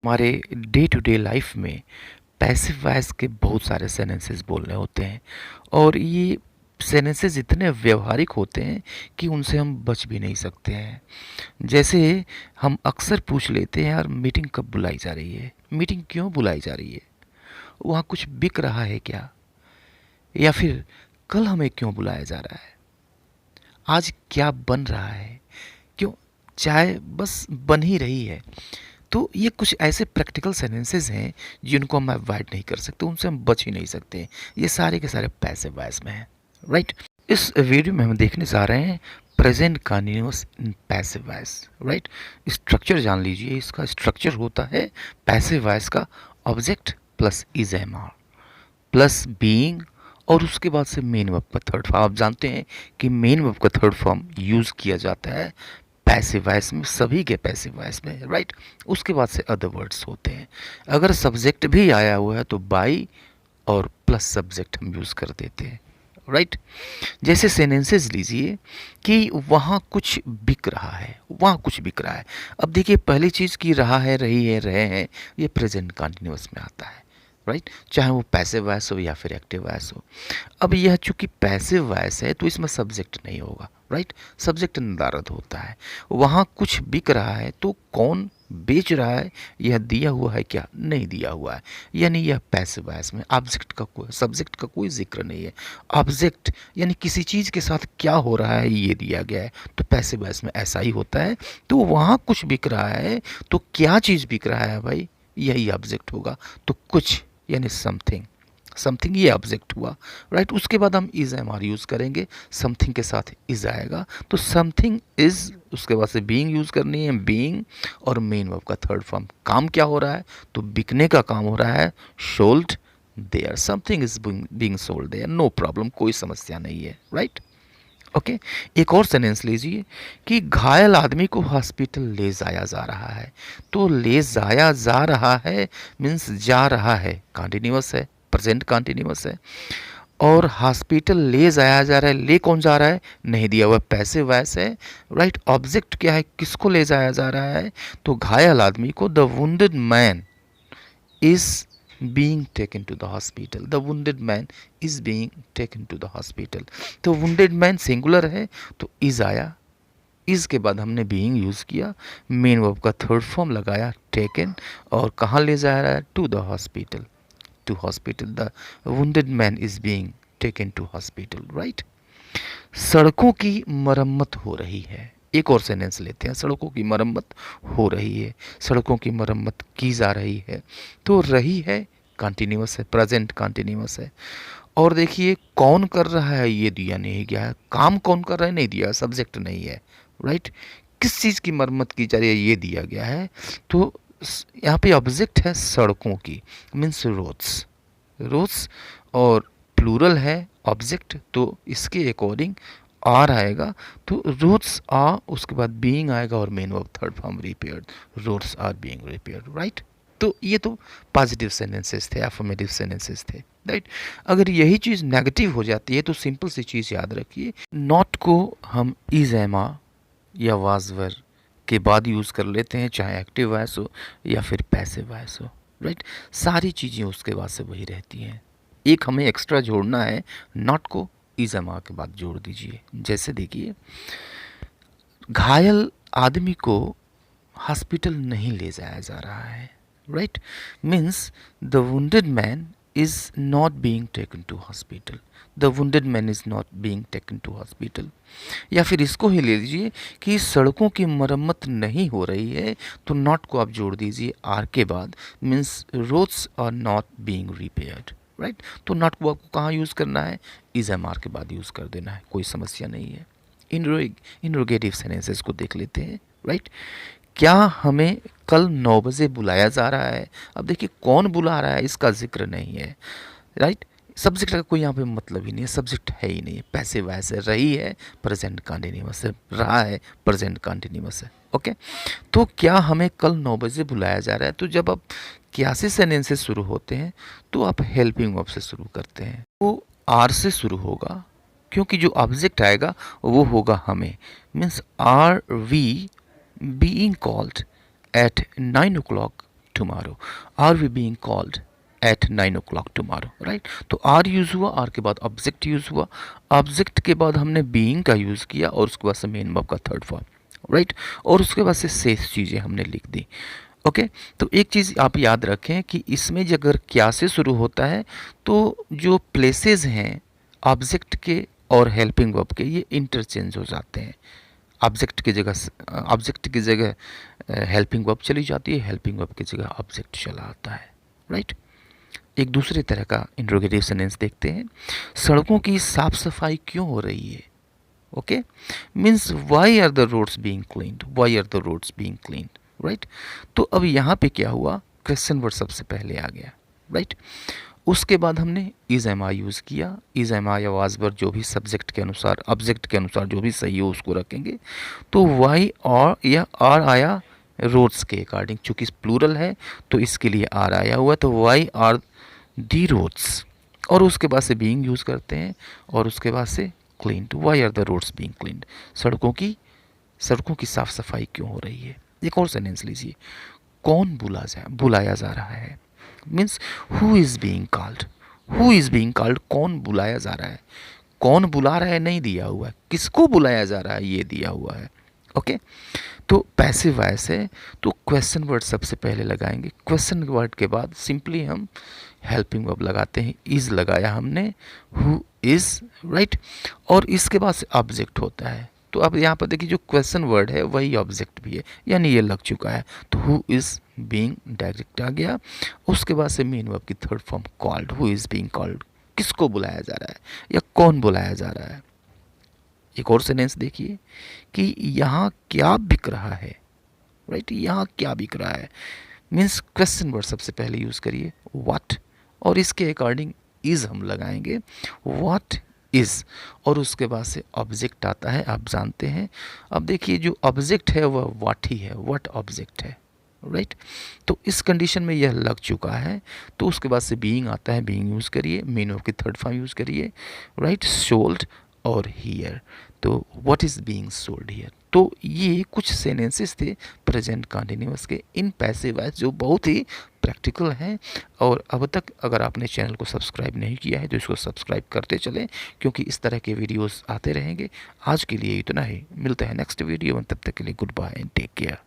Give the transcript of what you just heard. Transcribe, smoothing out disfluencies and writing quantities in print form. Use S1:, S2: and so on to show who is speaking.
S1: हमारे day to day life में passive voice के बहुत सारे सेंटेंसेस बोलने होते हैं और ये सेंटेंसेस इतने व्यवहारिक होते हैं कि उनसे हम बच भी नहीं सकते हैं। जैसे हम अक्सर पूछ लेते हैं, यार मीटिंग कब बुलाई जा रही है, मीटिंग क्यों बुलाई जा रही है, वहाँ कुछ बिक रहा है क्या, या फिर कल हमें क्यों बुलाया जा रहा है, आज क्या बन रहा है, क्यों चाय बस बन ही रही है। तो ये कुछ ऐसे प्रैक्टिकल सेंटेंसेस हैं जिनको हम अवॉइड नहीं कर सकते, उनसे हम बच ही नहीं सकते। ये सारे के सारे पैसिव वॉइस में हैं, राइट। इस वीडियो में हम देखने जा रहे हैं present continuous in passive voice, right. Structure जान लीजिए, इसका स्ट्रक्चर होता है पैसिव वॉइस का object plus is am are plus being, और उसके बाद से मेन वर्ब का थर्ड फॉर्म। आप जानते हैं कि मेन वर्ब का थर्ड फॉर्म यूज़ किया जाता है पैसिव वॉइस में, सभी के पैसिव वॉइस में, राइट। उसके बाद से अदर वर्ड्स होते हैं। अगर सब्जेक्ट भी आया हुआ है तो बाई और प्लस सब्जेक्ट हम यूज़ कर देते हैं, राइट। जैसे सेंटेंसेस लीजिए कि वहाँ कुछ बिक रहा है, वहाँ कुछ बिक रहा है। अब देखिए, पहली चीज़ की रहा है, रही है, रहे हैं, ये प्रेजेंट कंटिन्यूअस में आता है, राइट। चाहे वो पैसिव वॉइस हो या फिर एक्टिव वॉइस हो। अब यह चूंकि पैसिव वॉइस है तो इसमें सब्जेक्ट नहीं होगा, राइट। सब्जेक्ट नदारद होता है। वहाँ कुछ बिक रहा है तो कौन बेच रहा है, यह दिया हुआ है क्या, नहीं दिया हुआ है, यानी यह पैसिव वॉइस में ऑब्जेक्ट का कोई, सब्जेक्ट का कोई जिक्र नहीं है। ऑब्जेक्ट यानी किसी चीज़ के साथ क्या हो रहा है ये दिया गया है, तो पैसिव वॉइस में ऐसा ही होता है। तो वहाँ कुछ बिक रहा है तो क्या चीज़ बिक रहा है भाई, यही ऑब्जेक्ट होगा। तो कुछ यानी समथिंग, समथिंग ये ऑब्जेक्ट हुआ, राइट। उसके बाद हम इज एम आर यूज़ करेंगे, समथिंग के साथ इज आएगा तो समथिंग इज, उसके बाद से बीइंग यूज़ करनी है, बीइंग और मेन वर्ब का थर्ड फॉर्म। काम क्या हो रहा है, तो बिकने का काम हो रहा है, sold there, something is being sold there, no problem, कोई समस्या नहीं है, राइट। ओके। एक और सेंटेंस लीजिए कि घायल आदमी को हॉस्पिटल ले जाया जा रहा है। तो ले जाया जा रहा है मीन्स जा रहा है, कंटिन्यूअस है, प्रेजेंट कंटिन्यूअस है। और हॉस्पिटल ले जाया जा रहा है, ले कौन जा रहा है, नहीं दिया हुआ, पैसिव वॉइस है, राइट। ऑब्जेक्ट क्या है, किसको ले जाया जा रहा है, तो घायल आदमी को, the wounded man is being taken to the hospital, the wounded man is being taken to the hospital। तो wounded man सिंगुलर है तो is आया, is के बाद हमने being यूज़ किया, मेन वर्ब का थर्ड फॉर्म लगाया taken, और कहाँ ले जा रहा है, to the hospital, to hospital, the wounded man is being taken to hospital, right। सड़कों की मरम्मत हो रही है। एक और सेंटेंस लेते हैं, सड़कों की मरम्मत हो रही है, सड़कों की मरम्मत की जा रही है। तो रही है कंटिन्यूअस है, प्रेजेंट कंटिन्यूअस है। और देखिए कौन कर रहा है, ये दिया नहीं गया है, काम कौन कर रहा है नहीं दिया, सब्जेक्ट नहीं है, राइट। किस चीज़ की मरम्मत की जा रही है ये दिया गया है। तो यहाँ पे ऑब्जेक्ट है सड़कों की, मीन्स रोड्स, रोड्स, और प्लूरल है ऑब्जेक्ट, तो इसके अकॉर्डिंग आर आएगा। तो रोड्स आर, उसके बाद बीइंग आएगा और main verb third form repaired, roads are being repaired, right. तो ये तो पॉजिटिव सेंटेंसेस थे, अफर्मेटिव सेंटेंसेस थे, राइट। अगर यही चीज़ नेगेटिव हो जाती है तो सिंपल सी चीज़ याद रखिए, नॉट को हम इज एमा या वाजवर के बाद यूज़ कर लेते हैं, चाहे एक्टिव वॉइस हो या फिर पैसिव वॉइस हो, राइट। सारी चीज़ें उसके बाद से वही रहती हैं। एक हमें एक्स्ट्रा जोड़ना है, नॉट को इज एमा के बाद जोड़ दीजिए। जैसे देखिए, घायल आदमी को हॉस्पिटल नहीं ले जाया जा रहा है, right. Means the wounded man is not being taken to hospital, the wounded man is not being taken to hospital. या फिर इसको ही ले लीजिए कि सड़कों की मरम्मत नहीं हो रही है, तो नॉट को आप जोड़ दीजिए आर के बाद, means roads are not being repaired, right. तो नॉट को आपको कहाँ यूज़ करना है, इज एम आर के बाद यूज़ कर देना है, कोई समस्या नहीं है। इंट्रोगेटिव सेंटेंसेस को देख लेते हैं, राइट। क्या हमें कल 9 बजे बुलाया जा रहा है। अब देखिए कौन बुला रहा है इसका जिक्र नहीं है, राइट। सब्जेक्ट का कोई यहाँ पे मतलब ही नहीं है, सब्जेक्ट है ही नहीं है, पैसिव वॉइस है, रही है प्रेजेंट कंटिन्यूअस है, रहा है प्रेजेंट कंटिन्यूअस है, ओके। तो क्या हमें कल 9 बजे बुलाया जा रहा है, तो जब आप क्या से सेंटेंसेस शुरू होते हैं तो आप हेल्पिंग वर्ब से शुरू करते हैं, वो आर से शुरू होगा क्योंकि जो ऑब्जेक्ट आएगा वो होगा हमें, means are we being called at 9 o'clock tomorrow, are we being called at 9 o'clock tomorrow, right? तो आर यूज़ हुआ, आर के बाद ऑब्जेक्ट यूज़ हुआ, ऑब्जेक्ट के बाद हमने बीइंग का यूज़ किया और उसके बाद से मेन वर्ब का थर्ड फॉर्म, राइट? और उसके बाद से शेष चीज़ें हमने लिख दी। ओके तो एक चीज़ आप याद रखें कि इसमें जो अगर क्या से शुरू होता है तो जो प्लेसेस हैं ऑब्जेक्ट के और हेल्पिंग वर्ब के ये इंटरचेंज हो जाते हैं। ऑब्जेक्ट की जगह हेल्पिंग वर्ब चली जाती है, हेल्पिंग वर्ब की जगह ऑब्जेक्ट चला आता है, राइट? एक दूसरे तरह का इंट्रोगेटिव सेंटेंस देखते हैं। सड़कों की साफ सफाई क्यों हो रही है? Okay means why are the roads being cleaned, why are the roads being cleaned, right? तो अब यहाँ पे क्या हुआ, क्वेश्चन वर्ड सबसे पहले आ गया, राइट? उसके बाद हमने इज एम आई यूज़ किया, इज एम आई या वाज वर जो भी सब्जेक्ट के अनुसार ऑब्जेक्ट के अनुसार जो भी सही हो उसको रखेंगे। तो वाई और या आर आया रोड्स के अकॉर्डिंग, चूँकि प्लूरल है तो इसके लिए आर आया हुआ, तो वाई आर दी रोड्स, और उसके बाद से बीइंग यूज़ करते हैं और उसके बाद से cleaned, why are the roads being cleaned, सड़कों की साफ सफाई क्यों हो रही है। एक और सेंटेंस लीजिए, कौन बुलाया जा रहा है, means who is being called, who is being called, कौन बुलाया जा रहा है। कौन बुला रहा है नहीं दिया हुआ है, किसको बुलाया जा रहा है ये दिया हुआ है। ओके तो पैसिव वॉइस है तो क्वेश्चन वर्ड सबसे पहले लगाएंगे, क्वेश्चन वर्ड के बाद सिंपली हम हेल्पिंग वर्ब लगाते हैं, इज़ लगाया हमने, हु इज़, राइट? और इसके बाद से ऑब्जेक्ट होता है। तो अब यहाँ पर देखिए जो क्वेश्चन वर्ड है वही ऑब्जेक्ट भी है, यानी ये लग चुका है, तो हु इज़ बीइंग डायरेक्ट आ गया। उसके बाद से मेन वर्ब की third form called, who is being called, किसको बुलाया जा रहा है या कौन बुलाया जा रहा है। एक और सेंटेंस देखिए कि यहाँ क्या बिक रहा है, राइट? यहाँ क्या बिक रहा है मीन्स क्वेश्चन वर्ड सबसे पहले यूज़ करिए व्हाट, और इसके अकॉर्डिंग इज़ हम लगाएंगे, व्हाट इज़, और उसके बाद से ऑब्जेक्ट आता है, आप जानते हैं। अब देखिए जो ऑब्जेक्ट है वह व्हाट ही है, व्हाट ऑब्जेक्ट है, राइट? तो इस कंडीशन में यह लग चुका है, तो उसके बाद से बीइंग आता है, बीइंग यूज़ करिए, मेन वर्ब की थर्ड फॉर्म यूज़ करिए, राइट? सोल्ड और हियर, तो what is being sold here. तो ये कुछ सेंटेंसेस थे प्रेजेंट कंटिन्यूअस के इन पैसिव वॉइस जो बहुत ही प्रैक्टिकल हैं। और अब तक अगर आपने चैनल को सब्सक्राइब नहीं किया है तो इसको सब्सक्राइब करते चलें, क्योंकि इस तरह के वीडियोस आते रहेंगे। आज के लिए इतना ही, मिलते हैं नेक्स्ट वीडियो में, तब तक के लिए goodbye and take care.